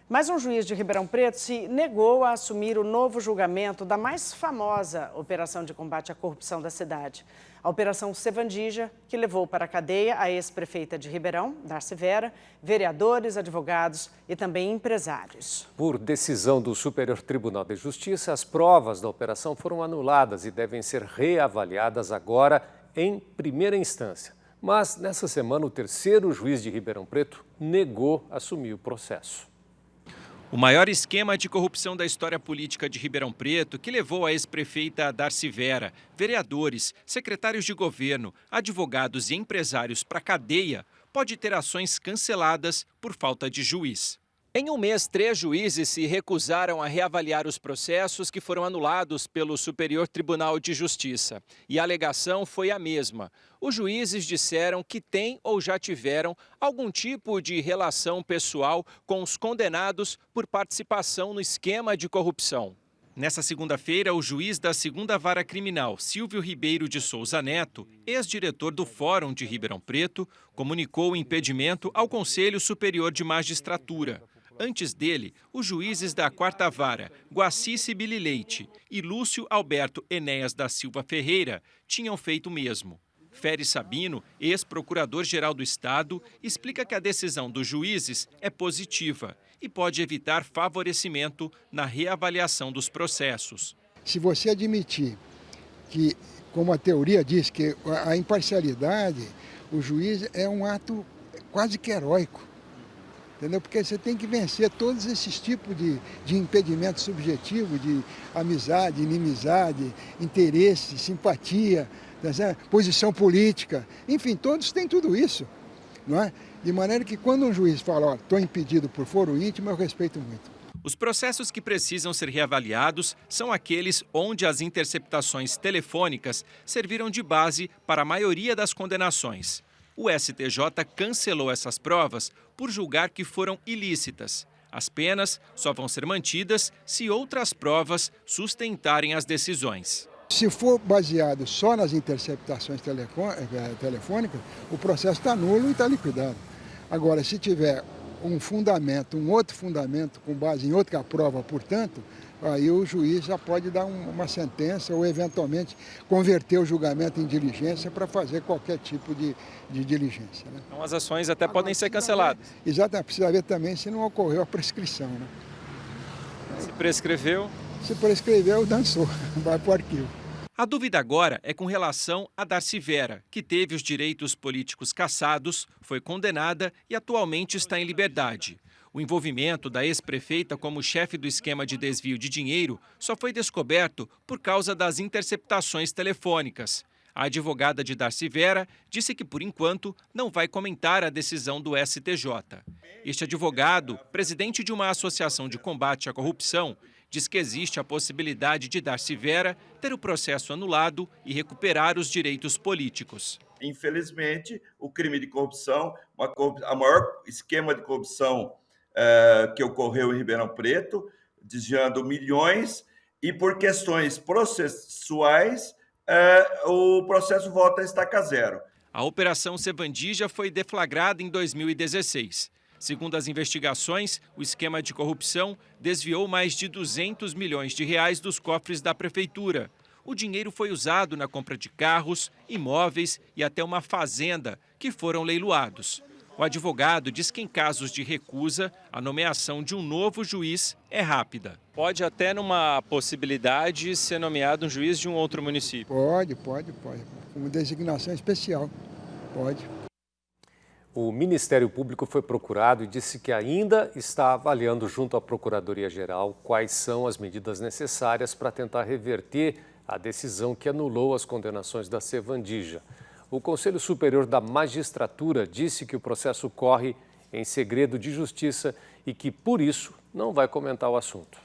Mas um juiz de Ribeirão Preto se negou a assumir o novo julgamento da mais famosa operação de combate à corrupção da cidade. A Operação Sevandija, que levou para a cadeia a ex-prefeita de Ribeirão, Darcy Vera, vereadores, advogados e também empresários. Por decisão do Superior Tribunal de Justiça, as provas da operação foram anuladas e devem ser reavaliadas agora em primeira instância. Mas, nessa semana, o terceiro juiz de Ribeirão Preto negou assumir o processo. O maior esquema de corrupção da história política de Ribeirão Preto, que levou a ex-prefeita Darcy Vera, vereadores, secretários de governo, advogados e empresários para a cadeia, pode ter ações canceladas por falta de juiz. Em um mês, 3 juízes se recusaram a reavaliar os processos que foram anulados pelo Superior Tribunal de Justiça. E a alegação foi a mesma. Os juízes disseram que têm ou já tiveram algum tipo de relação pessoal com os condenados por participação no esquema de corrupção. Nessa segunda-feira, o juiz da 2ª Vara Criminal, Silvio Ribeiro de Souza Neto, ex-diretor do Fórum de Ribeirão Preto, comunicou o impedimento ao Conselho Superior de Magistratura. Antes dele, os juízes da 4ª Vara, Guaci Cibili Leite e Lúcio Alberto Enéas da Silva Ferreira, tinham feito o mesmo. Feres Sabino, ex-procurador-geral do Estado, explica que a decisão dos juízes é positiva e pode evitar favorecimento na reavaliação dos processos. Se você admitir que, como a teoria diz, que a imparcialidade, o juiz é um ato quase que heróico. Entendeu? Porque você tem que vencer todos esses tipos de impedimento subjetivo, de amizade, inimizade, interesse, simpatia, posição política, enfim, todos têm tudo isso, não é? De maneira que quando um juiz fala, ó, estou impedido por foro íntimo, eu respeito muito. Os processos que precisam ser reavaliados são aqueles onde as interceptações telefônicas serviram de base para a maioria das condenações. O STJ cancelou essas provas por julgar que foram ilícitas. As penas só vão ser mantidas se outras provas sustentarem as decisões. Se for baseado só nas interceptações telefônicas, o processo está nulo e está liquidado. Agora, se tiver um fundamento, um outro fundamento com base em outra prova, portanto, aí o juiz já pode dar uma sentença ou, eventualmente, converter o julgamento em diligência para fazer qualquer tipo de diligência. Né? Então, as ações até podem ser canceladas. Exatamente, precisa ver também se não ocorreu a prescrição. Né? Se prescreveu? Se prescreveu, dançou, vai para o arquivo. A dúvida agora é com relação a Darcy Vera, que teve os direitos políticos cassados, foi condenada e atualmente está em liberdade. O envolvimento da ex-prefeita como chefe do esquema de desvio de dinheiro só foi descoberto por causa das interceptações telefônicas. A advogada de Darcy Vera disse que, por enquanto, não vai comentar a decisão do STJ. Este advogado, presidente de uma associação de combate à corrupção, diz que existe a possibilidade de Darcy Vera ter o processo anulado e recuperar os direitos políticos. Infelizmente, o crime de corrupção, a maior esquema de corrupção que ocorreu em Ribeirão Preto, desviando milhões, e por questões processuais, o processo volta a estaca zero. A Operação Sevandija foi deflagrada em 2016. Segundo as investigações, o esquema de corrupção desviou mais de 200 milhões de reais dos cofres da prefeitura. O dinheiro foi usado na compra de carros, imóveis e até uma fazenda, que foram leiloados. O advogado diz que em casos de recusa, a nomeação de um novo juiz é rápida. Pode até, numa possibilidade, ser nomeado um juiz de um outro município? Pode. Com designação especial, pode. O Ministério Público foi procurado e disse que ainda está avaliando junto à Procuradoria-Geral quais são as medidas necessárias para tentar reverter a decisão que anulou as condenações da Sevandija. O Conselho Superior da Magistratura disse que o processo corre em segredo de justiça e que, por isso, não vai comentar o assunto.